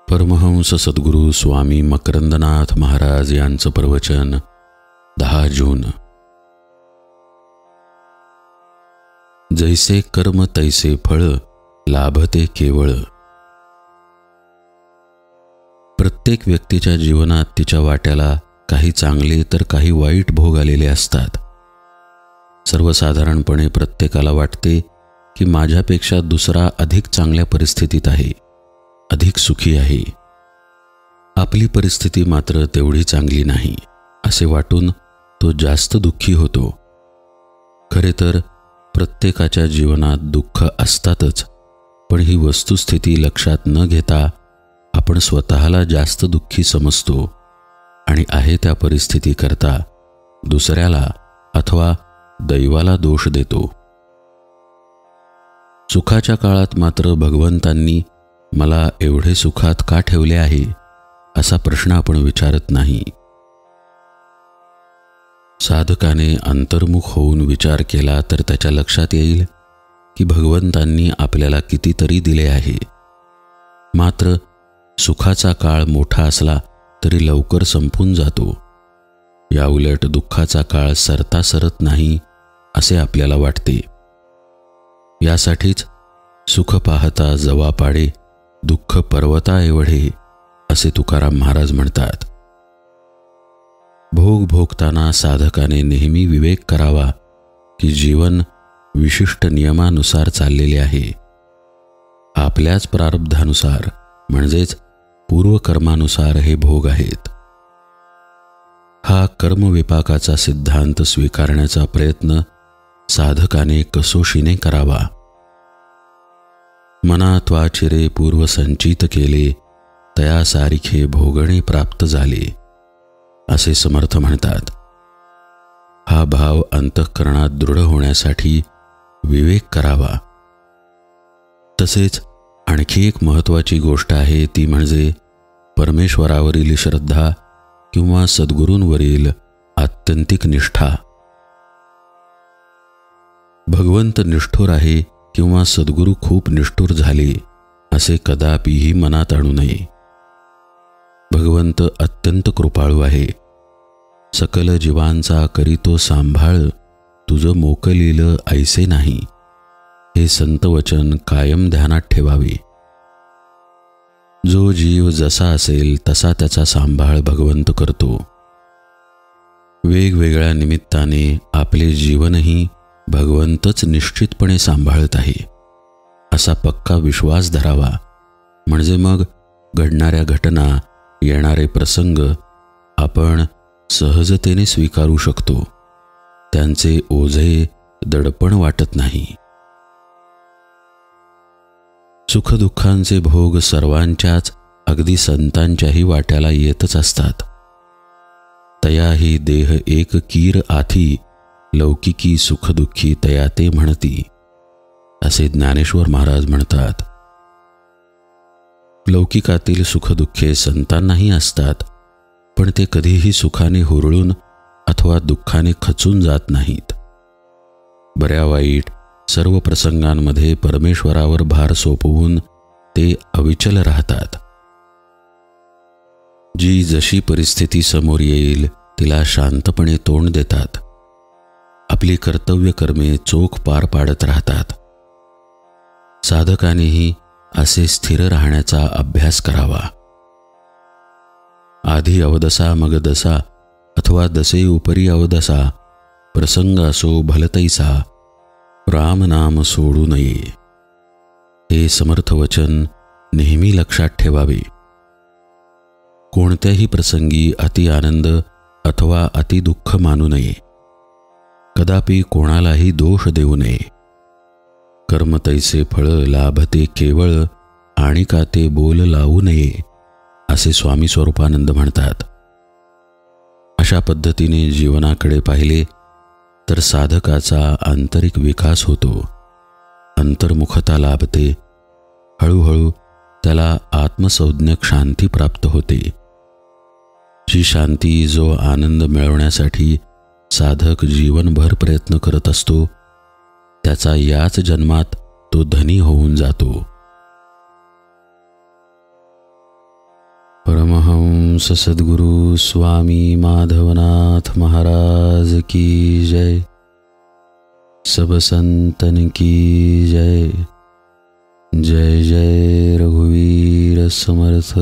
परमहंस सद्गुरू स्वामी मकरंदनाथ महाराज यांचं प्रवचन 10 जून। जैसे कर्म तैसे फळ, लाभते केवळ। प्रत्येक व्यक्तीच्या जीवनात तिच्या वाट्याला काही चांगले तर काही वाईट भोग आलेले असतात। सर्वसाधारणपणे प्रत्येकाला वाटते की माझ्यापेक्षा दुसरा अधिक चांगल्या परिस्थितीत आहे, अधिक सुखी आहे। आपली परिस्थिती मात्र तेवढी चांगली नाही असे वाटून तो जास्त दुःखी होतो। खरे तर प्रत्येकाच्या जीवनात दुःख असतातच, पण ही वस्तुस्थिती लक्षात न घेता आपण स्वतःला जास्त दुःखी समजतो आणि आहे त्या परिस्थितीकरता दुसऱ्याला अथवा दैवाला दोष देतो। सुखाच्या काळात मात्र भगवंतांनी मला एवढे सुखात का ठेवले आहे असा प्रश्न आपण विचारत नाही। साधकाने अंतर्मुख होऊन विचार केला तर त्याच्या लक्षात येईल की भगवंतांनी आपल्याला कितीतरी दिले आहे, मात्र सुखाचा काळ मोठा असला तरी लवकर संपून जातो। याउलट दुःखाचा काळ सरता सरत नाही असे आपल्याला वाटते। यासाठीच सुख पाहता जवा पाडे, दुःख पर्वता एवढे असे तुकाराम महाराज म्हणतात। भोग भोगताना साधकाने नेहमी विवेक करावा की जीवन विशिष्ट नियमानुसार चाललेले आहे। आपल्याच प्रारब्धानुसार म्हणजेच पूर्वकर्मानुसार हे भोग आहेत। हा कर्मविपाकाचा सिद्धांत स्वीकारण्याचा प्रयत्न साधकाने कसोशीने करावा। मनात वाचिरे पूर्व संचित केले, तया सारिखे भोगणे प्राप्त झाले असे समर्थ म्हणतात। हा भाव अंतःकरणात दृढ होण्यासाठी विवेक करावा। तसेच आणखी एक महत्त्वाची गोष्ट आहे, ती म्हणजे परमेश्वरावरील श्रद्धा किंवा सद्गुरूंवरील आत्यंतिक निष्ठा। भगवंत निष्ठुर आहे किंवा सद्गुरू खूप निष्ठुर झाले असे कदापिही मनात आणू नये। भगवंत अत्यंत कृपाळू आहे। सकल जीवांचा करीतो सांभाळ, तुझं मोकलील ऐसे नाही, हे संत वचन कायम ध्यानात ठेवावे। जो जीव जसा असेल तसा त्याचा सांभाळ भगवंत करतो। वेगवेगळ्या निमित्ताने आपले जीवनही भगवंतच निश्चितपणे सांभाळत आहे असा पक्का विश्वास धरावा, म्हणजे मग घडणाऱ्या घटना, येणारे प्रसंग आपण सहजतेने स्वीकारू शकतो। त्यांचे ओझे दडपण वाटत नाही। सुखदुःखांचे भोग सर्वांच्याच, अगदी संतांच्याही वाट्याला येतच असतात। तयाही देह एक कीर आथी, लौकिकी सुखदुःखी तया ते म्हणती असे ज्ञानेश्वर महाराज म्हणतात। लौकिकातील सुखदुःखे संतांनाही असतात, पण ते कधीही सुखाने हुरळून अथवा दुःखाने खचून जात नाहीत। बऱ्या वाईट सर्व प्रसंगांमध्ये परमेश्वरावर भार सोपवून ते अविचल राहतात। जी जशी परिस्थिती समोर येईल तिला शांतपणे तोंड देतात। आपली कर्तव्य कर्मे चोख पार पाडत राहतात। साधकानेही असे स्थिर राहण्याचा अभ्यास करावा। आधी अवदसा मग दसा अथवा दसे उपरी अवदसा, प्रसंग असो भलतैसा, राम नाम सोडू नये, हे समर्थ वचन नेहमी लक्षात ठेवावे। कोणत्याही प्रसंगी अति आनंद अथवा अति दुःख मानू नये। कदापि कोणालाही दोष देऊ नये। कर्म तैसे फळ, लाभते केवळ, आणि का ते बोल लावू नये असे स्वामी स्वरूपानंद म्हणतात। अशा पद्धतीने जीवनाकडे पाहिले तर साधकाचा आंतरिक विकास होतो, अंतर्मुखता लाभते। हळूहळू त्याला आत्मसंज्ञक शांती प्राप्त होते। जी शांती, जो आनंद मिळवण्यासाठी साधक जीवनभर प्रयत्न करत असतो, त्याचा याच जन्मात तो धनी होऊन जातो। परमहंस सद्गुरु स्वामी माधवनाथ महाराज की जय। सब संतन की जय। जय जय रघुवीर समर्थ।